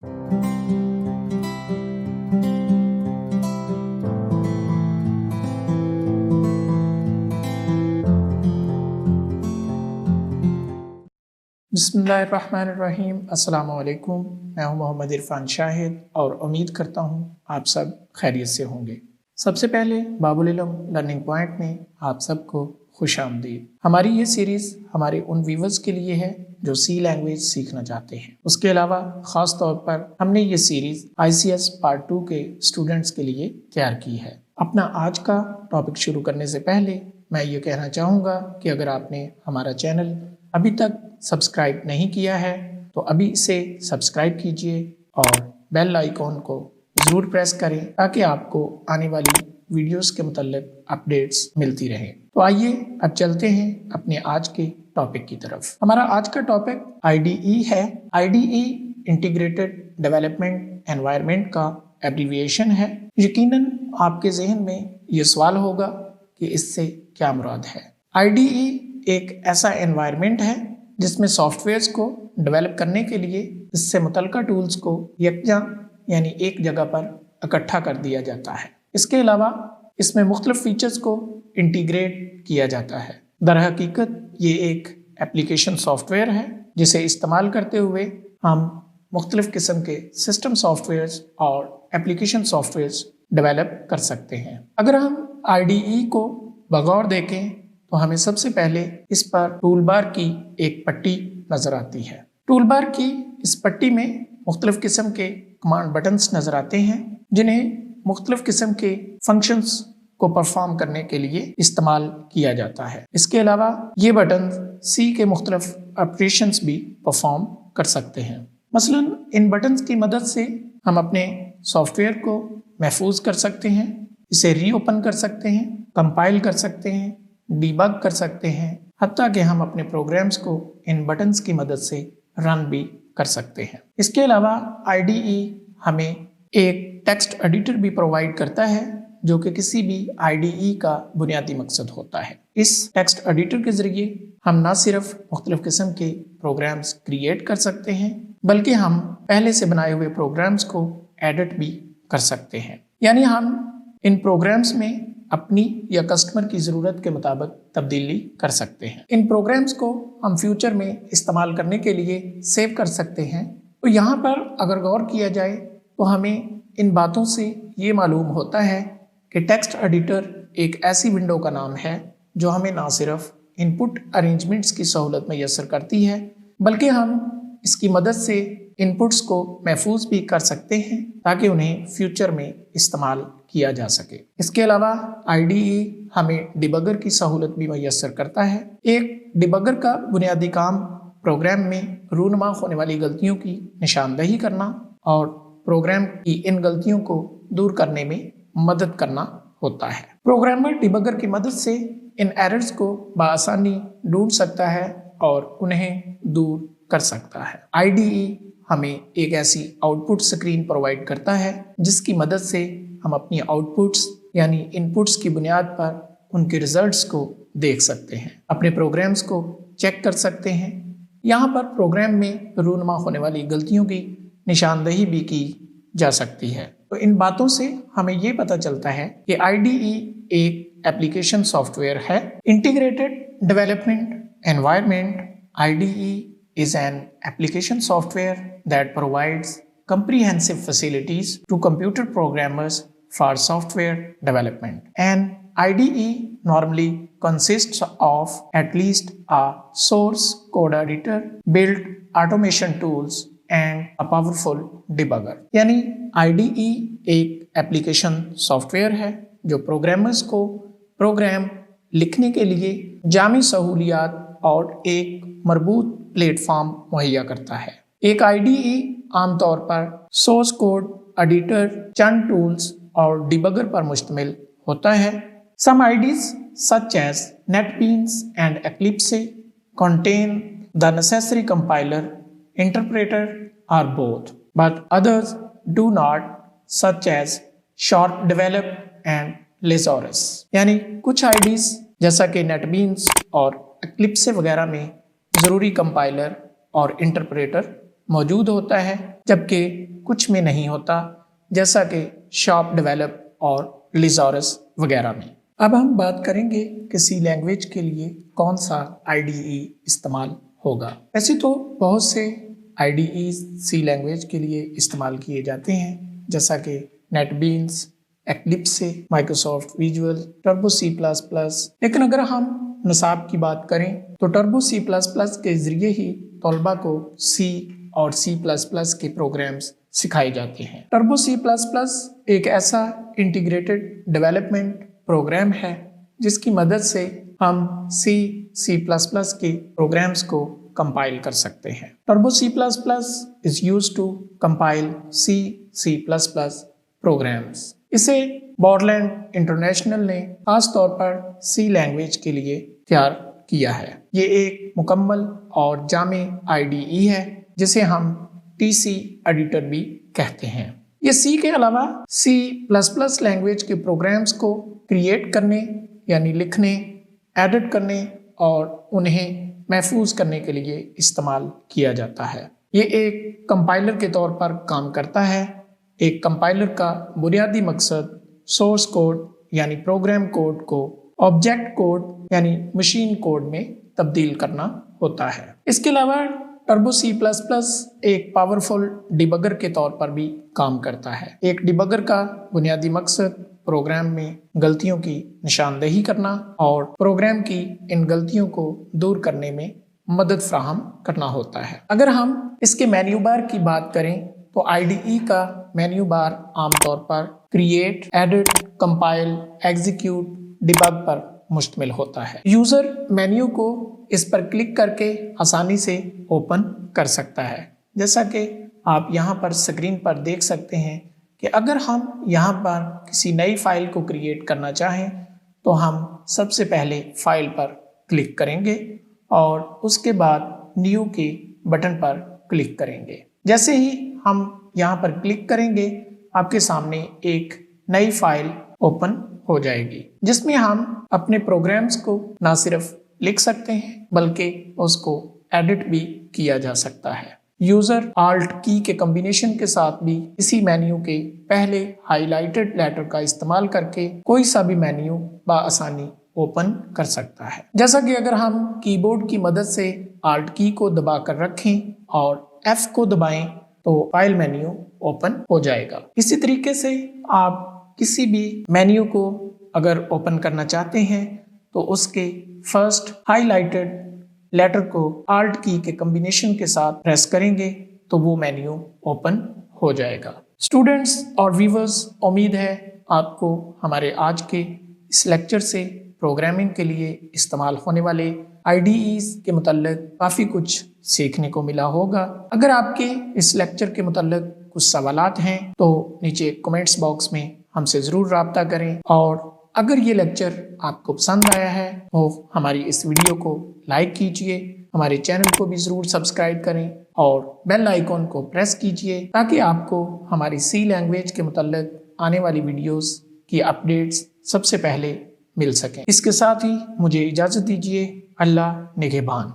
बिस्मिल्लाहिर्रहमानिर्रहीम। अस्सलाम वालेकुम। मैं हूं मोहम्मद इरफान शाहिद और उम्मीद करता हूं आप सब खैरियत से होंगे। सबसे पहले बाबुल इल्म लर्निंग पॉइंट में आप सबको खुश आमदीद। हमारी ये सीरीज़ हमारे उन व्यूवर्स के लिए है जो सी लैंग्वेज सीखना चाहते हैं। उसके अलावा ख़ास तौर पर हमने ये सीरीज़ ICS पार्ट 2 के स्टूडेंट्स के लिए तैयार की है। अपना आज का टॉपिक शुरू करने से पहले मैं ये कहना चाहूँगा कि अगर आपने हमारा चैनल अभी तक सब्सक्राइब नहीं किया है तो अभी इसे सब्सक्राइब कीजिए और बेल आइकॉन को ज़रूर प्रेस करें ताकि आपको आने वाली वीडियोस के मुतल्लिक अपडेट्स मिलती रहें। तो आइए अब चलते हैं अपने आज के टॉपिक की तरफ। हमारा आज का टॉपिक IDE है। IDE इंटीग्रेटेड डेवलपमेंट एनवायरनमेंट का एब्रीविएशन है। यकीनन आपके जहन में ये सवाल होगा कि इससे क्या मुराद है। IDE एक ऐसा एनवायरनमेंट है जिसमें सॉफ्टवेयर्स को डेवलप करने के लिए इससे मुतल्लिका टूल्स को यकजा यानी एक जगह पर इकट्ठा कर दिया जाता है। इसके अलावा इसमें मुख्तलिफ फीचर्स को इंटीग्रेट किया जाता है। दरहकीकत ये एक एप्लीकेशन सॉफ्टवेयर है जिसे इस्तेमाल करते हुए हम मुख्तलिफ किस्म के सिस्टम सॉफ्टवेयर्स और एप्लीकेशन सॉफ्टवेयर्स डेवलप कर सकते हैं। अगर हम IDE को बगौर देखें तो हमें सबसे पहले इस पर टूल बार की एक पट्टी नज़र आती है। टूल बार की इस पट्टी में मुख्तलिफ किस्म के कमांड बटन्स नज़र आते हैं जिन्हें मुख्तलिफ किस्म के फंक्शंस को परफॉर्म करने के लिए इस्तेमाल किया जाता है। इसके अलावा ये बटन C के मुख्तलिफ ऑपरेशंस भी परफॉर्म कर सकते हैं। मसलन इन बटन्स की मदद से हम अपने सॉफ्टवेयर को महफूज कर सकते हैं, इसे रीओपन कर सकते हैं, कंपाइल कर सकते हैं, डीबग कर सकते हैं, हत्ता कि हम अपने प्रोग्राम्स को इन बटन्स की मदद से रन भी कर सकते हैं। इसके अलावा IDE हमें एक टेक्स्ट एडिटर भी प्रोवाइड करता है जो कि किसी भी IDE का बुनियादी मकसद होता है। इस टेक्स्ट एडिटर के ज़रिए हम ना सिर्फ मुख्तलिफ किस्म के प्रोग्राम्स क्रिएट कर सकते हैं बल्कि हम पहले से बनाए हुए प्रोग्राम्स को एडिट भी कर सकते हैं। यानी हम इन प्रोग्राम्स में अपनी या कस्टमर की ज़रूरत के मुताबिक तब्दीली कर सकते हैं। इन प्रोग्राम्स को हम फ्यूचर में इस्तेमाल करने के लिए सेव कर सकते हैं। तो यहाँ पर अगर गौर किया जाए तो हमें इन बातों से ये मालूम होता है कि टेक्स्ट एडिटर एक ऐसी विंडो का नाम है जो हमें ना सिर्फ इनपुट अरेंजमेंट्स की सहूलत मैसर करती है बल्कि हम इसकी मदद से इनपुट्स को महफूज भी कर सकते हैं ताकि उन्हें फ्यूचर में इस्तेमाल किया जा सके। इसके अलावा IDE हमें डिबगर की सहूलत भी मैसर करता है। एक डिबगर का बुनियादी काम प्रोग्राम में रूनमा होने वाली गलतियों की निशानदही करना और प्रोग्राम की इन गलतियों को दूर करने में मदद करना होता है। प्रोग्रामर डिबगर की मदद से इन एरर्स को बआसानी ढूंढ सकता है और उन्हें दूर कर सकता है। IDE हमें एक ऐसी आउटपुट स्क्रीन प्रोवाइड करता है जिसकी मदद से हम अपनी आउटपुट्स यानी इनपुट्स की बुनियाद पर उनके रिजल्ट्स को देख सकते हैं, अपने प्रोग्राम्स को चेक कर सकते हैं। यहाँ पर प्रोग्राम में रूनमा होने वाली गलतियों की निशानदही भी की जा सकती है। तो इन बातों से हमें ये पता चलता है कि IDE एक एप्लीकेशन सॉफ्टवेयर है। Integrated development environment IDE is an application software that provides comprehensive facilities to computer programmers for software development. An IDE normally consists of at least a source code editor, built automation tools and a powerful debugger. यानी IDE एक application software है जो programmers को programme लिखने के लिए जामी सहूलियात और एक मरबूत प्लेटफॉर्म मुहैया करता है। एक IDE आमतौर पर सोर्स कोड एडिटर, चंद टूल्स और डिबगर पर मुश्तमिल होता है। Some IDEs such as NetBeans and Eclipse contain the necessary compiler, interpreter or both, but others do not, such as Sharp Develop and Lazarus। यानी कुछ IDEs जैसा कि NetBeans और Eclipse वगैरह में ज़रूरी कंपाइलर और इंटरप्रेटर موجود ہوتا ہے جبکہ کچھ میں نہیں ہوتا، جیسا کہ شارپ ڈیولپ اور لیزارس وغیرہ میں۔ اب ہم بات کریں گے کہ سی لینگویج کے لیے کون سا IDE استعمال ہوگا۔ ایسے تو بہت سے IDEs سی لینگویج کے لیے استعمال کیے جاتے ہیں، جیسا کہ NetBeans, Eclipse, Microsoft Visual, Turbo C++، لیکن اگر ہم نصاب کی بات کریں تو ٹربو C++ کے ذریعے ہی طلباء کو C اور C++ کے پروگرامز سکھائے جاتے ہیں۔ ٹربو C++ ایک ایسا انٹیگریٹڈ ڈیولپمنٹ پروگرام ہے جس کی مدد سے ہم C++ کے پروگرامز کو کمپائل کر سکتے ہیں۔ Turbo C++ is used to compile C++ programs۔ اسے بورلینڈ انٹرنیشنل نے خاص طور پر سی لینگویج کے لیے تیار کیا ہے۔ یہ ایک مکمل اور جامع IDE ہے جسے ہم TC ایڈیٹر بھی کہتے ہیں۔ یہ سی کے علاوہ C++ لینگویج کے پروگرامز کو کریٹ کرنے یعنی لکھنے، ایڈٹ کرنے اور انہیں محفوظ کرنے کے لیے استعمال کیا جاتا ہے۔ یہ ایک کمپائلر کے طور پر کام کرتا ہے۔ ایک کمپائلر کا بنیادی مقصد سورس کوڈ یعنی پروگرام کوڈ کو آبجیکٹ کوڈ یعنی مشین کوڈ میں تبدیل کرنا ہوتا ہے۔ اس کے علاوہ ٹربو C++ ایک پاورفل ڈیبگر کے طور پر بھی کام کرتا ہے۔ ایک ڈیبگر کا بنیادی مقصد پروگرام میں غلطیوں کی نشاندہی کرنا اور پروگرام کی ان غلطیوں کو دور کرنے میں مدد فراہم کرنا ہوتا ہے۔ اگر ہم اس کے مینیو بار کی بات کریں تو IDE کا مینیو بار عام طور پر create, edit, compile, execute, debug پر مشتمل ہوتا ہے۔ یوزر مینیو کو اس پر کلک کر کے آسانی سے اوپن کر سکتا ہے، جیسا کہ آپ یہاں پر اسکرین پر دیکھ سکتے ہیں کہ اگر ہم یہاں پر کسی نئی فائل کو کریٹ کرنا چاہیں تو ہم سب سے پہلے فائل پر کلک کریں گے اور اس کے بعد نیو کے بٹن پر کلک کریں گے۔ جیسے ہی ہم یہاں پر کلک کریں گے آپ کے سامنے ایک نئی فائل اوپن ہو جائے گی جس میں ہم اپنے پروگرامز کو نہ صرف لکھ سکتے ہیں بلکہ اس کو ایڈٹ بھی کیا جا سکتا ہے۔ یوزر آلٹ کی کے کمبینیشن کے ساتھ بھی اسی مینیو کے پہلے ہائی لائٹڈ لیٹر کا استعمال کر کے کوئی سا بھی مینیو بآسانی اوپن کر سکتا ہے۔ جیسا کہ اگر ہم کی بورڈ کی مدد سے آلٹ کی کو دبا کر رکھیں اور F کو دبائیں تو فائل مینیو اوپن ہو جائے گا۔ اسی طریقے سے آپ کسی بھی مینیو کو اگر اوپن کرنا چاہتے ہیں تو اس کے فرسٹ ہائی لائٹڈ لیٹر کو آلٹ کی کے کمبینیشن کے ساتھ پریس کریں گے تو وہ مینیو اوپن ہو جائے گا۔ اسٹوڈنٹس اور ویورز، امید ہے آپ کو ہمارے آج کے اس لیکچر سے پروگرامنگ کے لیے استعمال ہونے والے IDEs کے متعلق کافی کچھ سیکھنے کو ملا ہوگا۔ اگر آپ کے اس لیکچر کے متعلق کچھ سوالات ہیں تو نیچے کمنٹس باکس میں ہم سے ضرور رابطہ کریں، اور اگر یہ لیکچر آپ کو پسند آیا ہے تو ہماری اس ویڈیو کو لائک کیجئے، ہمارے چینل کو بھی ضرور سبسکرائب کریں اور بیل آئیکن کو پریس کیجئے تاکہ آپ کو ہماری سی لینگویج کے متعلق آنے والی ویڈیوز کی اپڈیٹس سب سے پہلے مل سکیں۔ اس کے ساتھ ہی مجھے اجازت دیجیے۔ اللہ نگہبان۔